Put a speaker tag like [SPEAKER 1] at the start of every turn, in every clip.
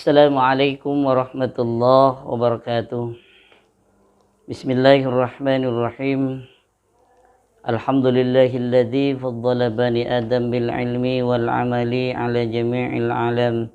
[SPEAKER 1] Assalamualaikum warahmatullahi wabarakatuh. Bismillahirrahmanirrahim. Alhamdulillahilladzi faddala bani Adam bil ilmi wal amali ala jami'il alam.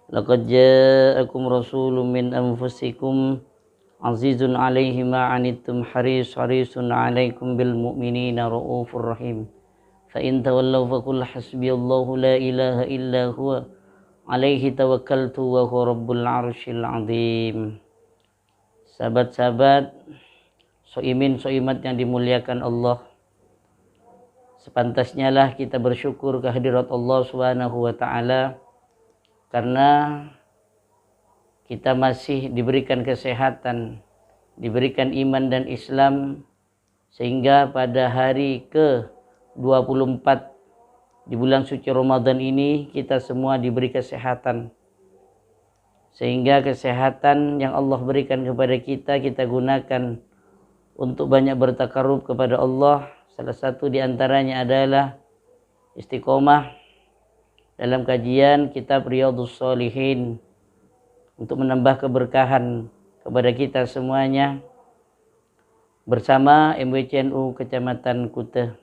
[SPEAKER 1] Laqad ja'akum rasulun min anfusikum azizun 'alaihi ma 'anittum harisun 'alaikum bil mu'minina raufur rahim. Fa in tawallaw faqul hasbiyallahu la ilaha illa huwa alaihi tawakkaltu wa huwa rabbul arsyil azim. Sahabat-sahabat, soimin soimat yang dimuliakan Allah, sepantasnya lah kita bersyukur kehadirat Allah Subhanahu wa ta'ala karena kita masih diberikan kesehatan, diberikan iman dan Islam, sehingga pada hari ke-24 di bulan suci Ramadan ini kita semua diberi kesehatan, sehingga kesehatan yang Allah berikan kepada kita, kita gunakan untuk banyak bertakarub kepada Allah. Salah satu di antaranya adalah istiqomah dalam kajian kitab Riyadhus Shalihin untuk menambah keberkahan kepada kita semuanya bersama MWCNU Kecamatan Kuta.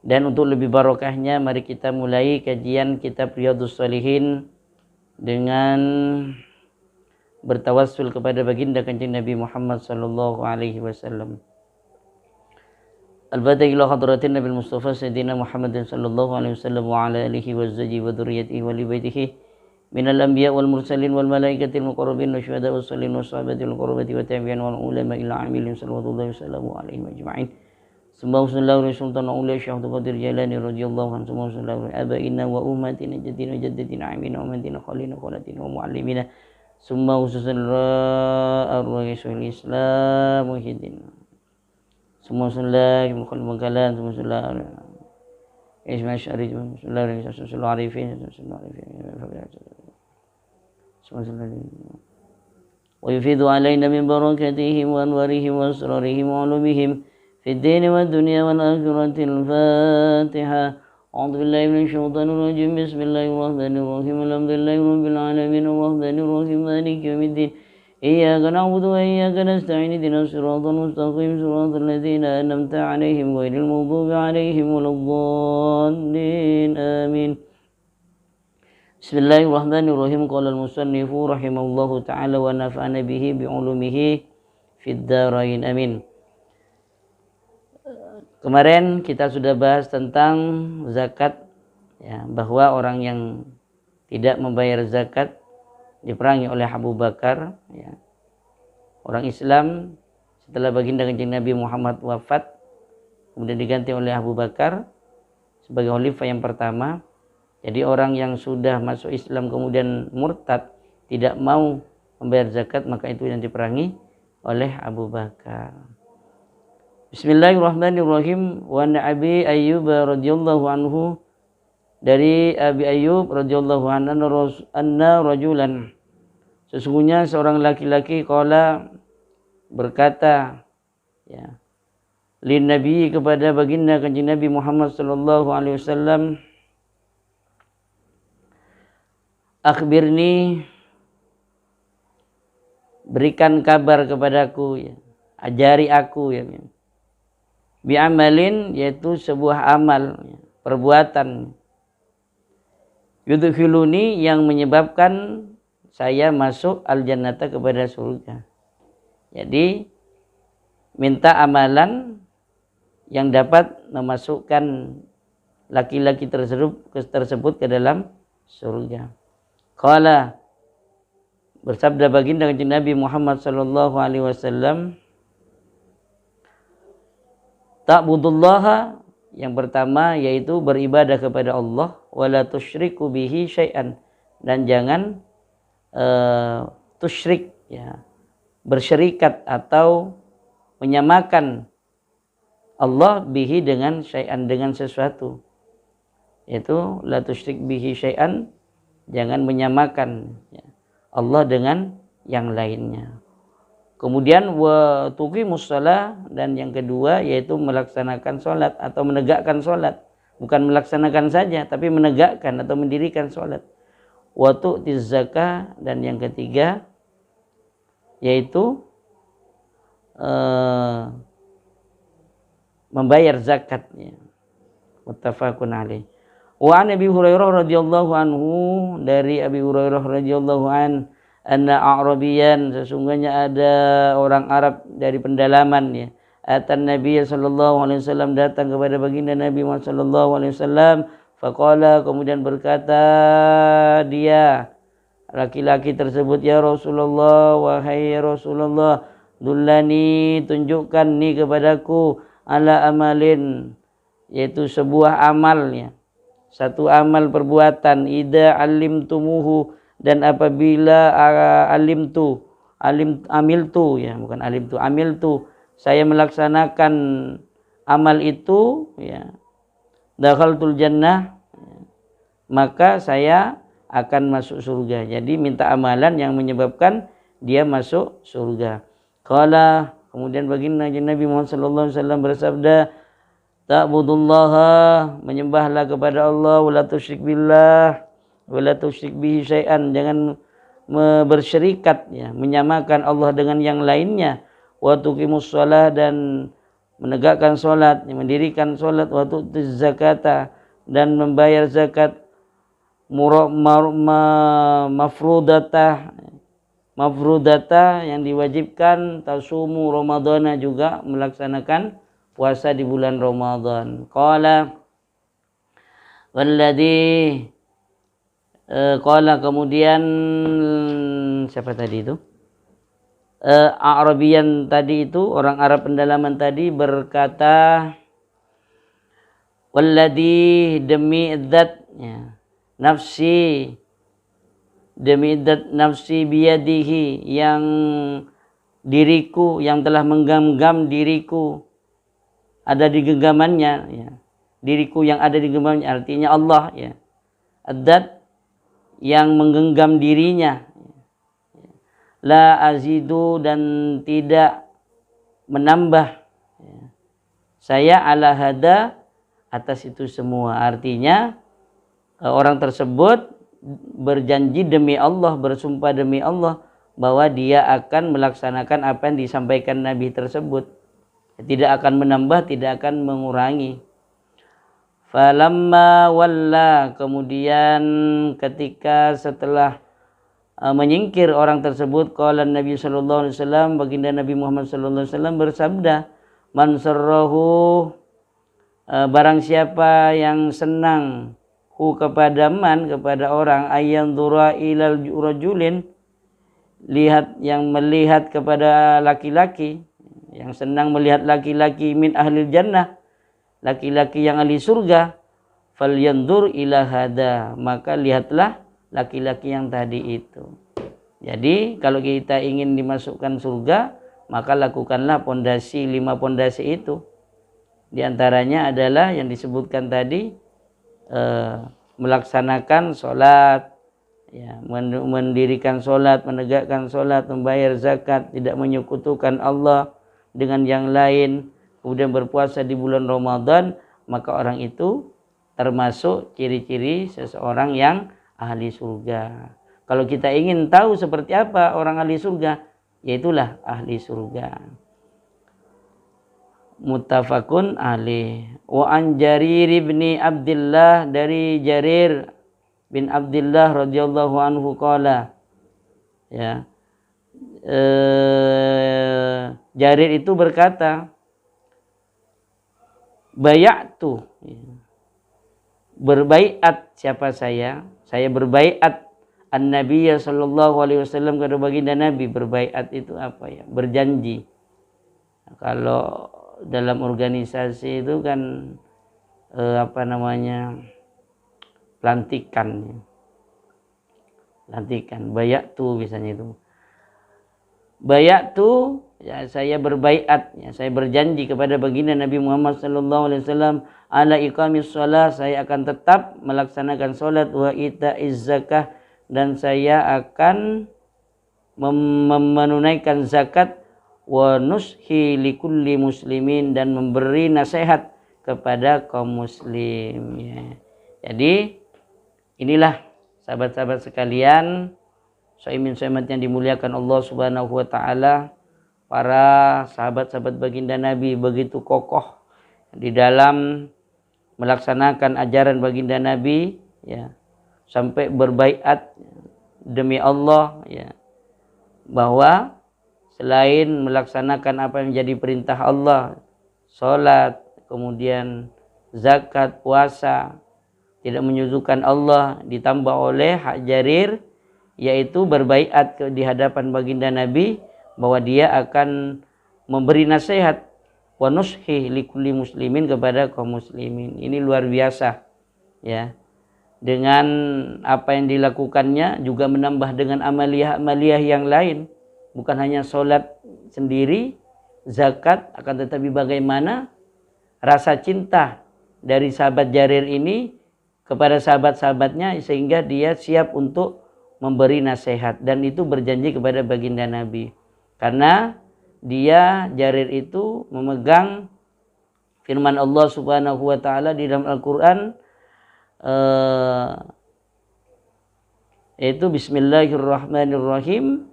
[SPEAKER 1] Dan untuk lebih barokahnya, mari kita mulai kajian kitab Riyadhus Shalihin dengan bertawassul kepada baginda Kanjeng Nabi Muhammad sallallahu alaihi wasallam. Al-Fatiha ila hadratin Nabi Mustafa Sayyidina Muhammadin sallallahu alaihi wasallam wa ala alihi wa zawjihi wa dzurriyyatihi wa li baitihi minal anbiya wal mursalin wal malaikatil muqarrabin wa syuhada was salihin was sahabatil qurrabati wa tabi'in wal ulama ila amilin sallallahu alaihi ajma'in. Sembah sallallahu alaihi sultan auliya Syekh Abdul Qadir Jailani radhiyallahu anhu. Sembah sallallahu abaina wa ummatina jaddina jaddatina amina wa mantina khalina khalatina wa muallimina. Sembah sallallahu ar-rasul Islam muhyiddin. Sembah sallallahu mukhal makalan. Sembah sallallahu Ismail Syarif. Sallallahu arifin. Sembah sallallahu wa yufidu alaina min barakatihim wa anwarihim wa asrarihim wa ulumihim في الدين والدنيا والآخرة. الفاتحة. أعوذ بالله من الشيطان الرجيم. بسم الله الرحمن الرحيم. الحمد لله رب العالمين الرحمن الرحيم مالك يوم الدين. إياك نعبد وإياك نستعين اهدنا الصراط المستقيم صراط الذين أنعمت عليهم غير المغضوب عليهم ولا الضالين آمين. بسم الله الرحمن الرحيم. قال المصنف رحمه الله تعالى ونفعنا به بعلومه في الدارين آمين. Kemarin kita sudah bahas tentang zakat, ya, bahwa orang yang tidak membayar zakat diperangi oleh Abu Bakar, ya. Orang Islam setelah baginda Kanjeng Nabi Muhammad wafat kemudian diganti oleh Abu Bakar sebagai khalifah yang pertama. Jadi orang yang sudah masuk Islam kemudian murtad, tidak mau membayar zakat, maka itu yang diperangi oleh Abu Bakar. Bismillahirrahmanirrahim. Wa an Abi Ayyub radhiyallahu anhu, dari Abi Ayyub radhiyallahu anhu, anna rajulan, sesungguhnya seorang laki-laki, qala, berkata, ya, lin Nabi, kepada baginda Kanjeng Nabi Muhammad sallallahu alaihi wasallam, akhbirni, berikan kabar kepadaku, ya, ajari aku, ya, bi'amalin, yaitu sebuah amal, perbuatan, yudkhiluni, yang menyebabkan saya masuk al-jannata, kepada surga. Jadi minta amalan yang dapat memasukkan laki-laki tersebut ke dalam surga. Qala, bersabda baginda Kanjeng Nabi Muhammad sallallahu alaihi wasallam, ta'budullaha, yang pertama yaitu beribadah kepada Allah, wala tusyriku bihi syai'an, dan jangan tusyrik, ya, bersyirikat atau menyamakan Allah bihi dengan syai'an, dengan sesuatu, yaitu la tusyrik bihi syai'an, jangan menyamakan, ya, Allah dengan yang lainnya. Kemudian wa tuqimus shalah, dan yang kedua yaitu melaksanakan sholat atau menegakkan sholat. Bukan melaksanakan saja, tapi menegakkan atau mendirikan sholat. wa tu'tiz zakah, dan yang ketiga yaitu membayar zakatnya. Muttafaqun alaih. Wa an Abi Hurairah radhiyallahu anhu, dari Abi Hurairah radhiyallahu anna a'rabiyan, sesungguhnya ada orang Arab dari pendalaman ya. Atan Nabi sallallahu alaihi wasallam, datang kepada baginda Nabi Muhammad sallallahu alaihi wasallam. Faqala, kemudian berkata dia, laki-laki tersebut, ya Rasulullah, wahai Rasulullah, dullani, tunjukkan nih kepadaku, ala amalin, yaitu sebuah amalnya, satu amal perbuatan, ida alimtumuhu, dan apabila amiltu ya, bukan alimtu, amiltu, saya melaksanakan amal itu ya, dakhaltul jannah, maka saya akan masuk surga. Jadi minta amalan yang menyebabkan dia masuk surga. Qala, kemudian baginda Nabi Muhammad sallallahu alaihi wasallam bersabda, ta'budullaha, menyembahlah kepada Allah, wala tusyrik billah, wala tusyrik bihi syai'an, jangan bersyirikat ya, menyamakan Allah dengan yang lainnya, wa tuqimus shalah, dan menegakkan salat, mendirikan salat, wa tu'tiz zakata, dan membayar zakat, mafrudatah yang diwajibkan, tasumu ramadhana, juga melaksanakan puasa di bulan Ramadan. Qala walladhi, qala, kemudian siapa tadi itu? Arabian tadi itu, orang Arab pendalaman tadi berkata, walladhi, demi zat ya, nafsi, demi zat nafsi biyadihi, yang diriku, yang telah menggenggam diriku, ada di genggamannya ya. Diriku yang ada di genggamannya, artinya Allah ya. Zat yang menggenggam dirinya. La azidu, dan tidak menambah ya. Saya ala hada, atas itu semua. Artinya orang tersebut berjanji demi Allah, bersumpah demi Allah, bahwa dia akan melaksanakan apa yang disampaikan Nabi tersebut, tidak akan menambah, tidak akan mengurangi. Falamma walla, kemudian ketika setelah menyingkir orang tersebut, qala Nabi sallallahu alaihi wasallam, baginda Nabi Muhammad sallallahu alaihi wasallam bersabda, man sarrahu, barang siapa yang senang, kepada orang, ayyan dzura ilal rajulin, yang melihat kepada laki-laki, yang senang melihat laki-laki, min ahlil jannah, laki-laki yang ahli surga, falyandur ila hada, maka lihatlah laki-laki yang tadi itu. Jadi kalau kita ingin dimasukkan surga, maka lakukanlah 5 pondasi itu. Di antaranya adalah yang disebutkan tadi, melaksanakan sholat ya, mendirikan sholat, menegakkan sholat, membayar zakat, tidak menyekutukan Allah dengan yang lain, kemudian berpuasa di bulan Ramadan, maka orang itu termasuk ciri-ciri seseorang yang ahli surga. Kalau kita ingin tahu seperti apa orang ahli surga, yaitulah ahli surga. Muttafaqun alaih. Wa an Jarir bin Abdullah, dari Jarir bin Abdullah radhiyallahu anhu qala ya, Jarir itu berkata, bayatu, berbaiat, siapa saya berbaiat an-Nabiy sallallahu alaihi wasallam, kepada baginda Nabi. Berbaiat itu apa ya? Berjanji. Kalau dalam organisasi itu kan pelantikan, bayatu biasanya itu. Bayatu ya, saya berbaiat ya, saya berjanji kepada baginda Nabi Muhammad sallallahu alaihi wasallam, ala iqamis shalah, saya akan tetap melaksanakan salat, wa itaiz zakah, dan saya akan menunaikan zakat, wa nushi likulli muslimin, dan memberi nasihat kepada kaum muslim ya. Jadi inilah sahabat-sahabat sekalian, shaimin shaimat yang dimuliakan Allah Subhanahu wa taala, para sahabat-sahabat baginda Nabi begitu kokoh di dalam melaksanakan ajaran baginda Nabi, ya, sampai berbaiat demi Allah, ya, bahwa selain melaksanakan apa yang menjadi perintah Allah, sholat, kemudian zakat, puasa, tidak menyuzukan Allah, ditambah oleh hak jarir, yaitu berbaiat di hadapan baginda Nabi bahwa dia akan memberi nasihat wa nushi likulli muslimin kepada kaum muslimin. Ini luar biasa, ya. Dengan apa yang dilakukannya juga menambah dengan amaliyah-amaliyah yang lain. Bukan hanya sholat sendiri, zakat, akan tetapi bagaimana rasa cinta dari sahabat Jarir ini kepada sahabat-sahabatnya sehingga dia siap untuk memberi nasihat, dan itu berjanji kepada baginda Nabi. Karena dia Jarir itu memegang firman Allah Subhanahu wa taala di dalam Al-Qur'an, yaitu bismillahirrahmanirrahim,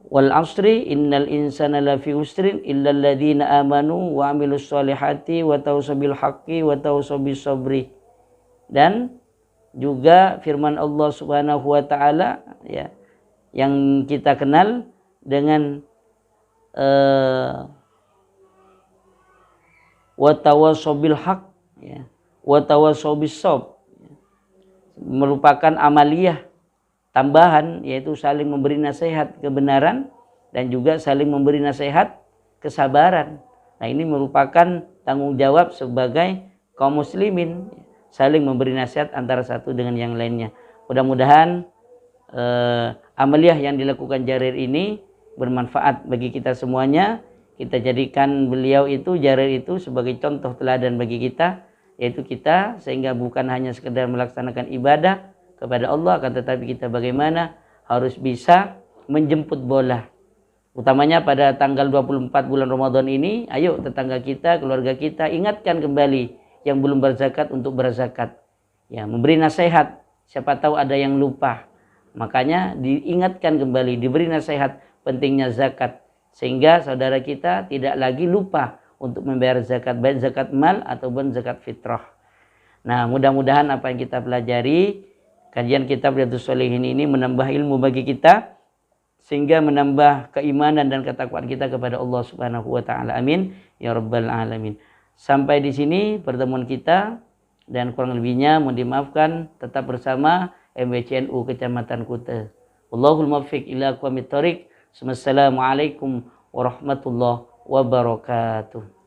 [SPEAKER 1] wal asri innal insana lafi usrin illal ladzina amanu wa amilus solihati wa tawassaw bil haqqi wa tawassaw bis sabri. Dan juga firman Allah Subhanahu wa taala, ya, yang kita kenal dengan wa tawassaw bil haqq, ya, wa tawassaw bis sabr, merupakan amaliyah tambahan, yaitu saling memberi nasihat kebenaran dan juga saling memberi nasihat kesabaran. Nah, ini merupakan tanggung jawab sebagai kaum muslimin, saling memberi nasihat antara satu dengan yang lainnya. Mudah-mudahan amaliyah yang dilakukan Jarir ini bermanfaat bagi kita semuanya. Kita jadikan beliau itu, Jarir itu, sebagai contoh teladan bagi kita, yaitu kita sehingga bukan hanya sekedar melaksanakan ibadah kepada Allah, akan tetapi kita bagaimana harus bisa menjemput bola. Utamanya pada tanggal 24 bulan Ramadan ini, ayo tetangga kita, keluarga kita, ingatkan kembali yang belum berzakat untuk berzakat. Ya, memberi nasihat, siapa tahu ada yang lupa. Makanya diingatkan kembali, diberi nasihat pentingnya zakat, sehingga saudara kita tidak lagi lupa untuk membayar zakat, baik zakat mal ataupun zakat fitrah. Nah, mudah-mudahan apa yang kita pelajari kajian kitab Riyadhus Shalihin ini menambah ilmu bagi kita, sehingga menambah keimanan dan ketakwaan kita kepada Allah Subhanahu wa taala. Amin ya rabbal alamin. Sampai di sini pertemuan kita, dan kurang lebihnya mohon dimaafkan. Tetap bersama MBCNU Kecamatan Kuta. Wallahul muwaffiq ila aqwamit thoriq. Wassalamualaikum warahmatullahi wabarakatuh.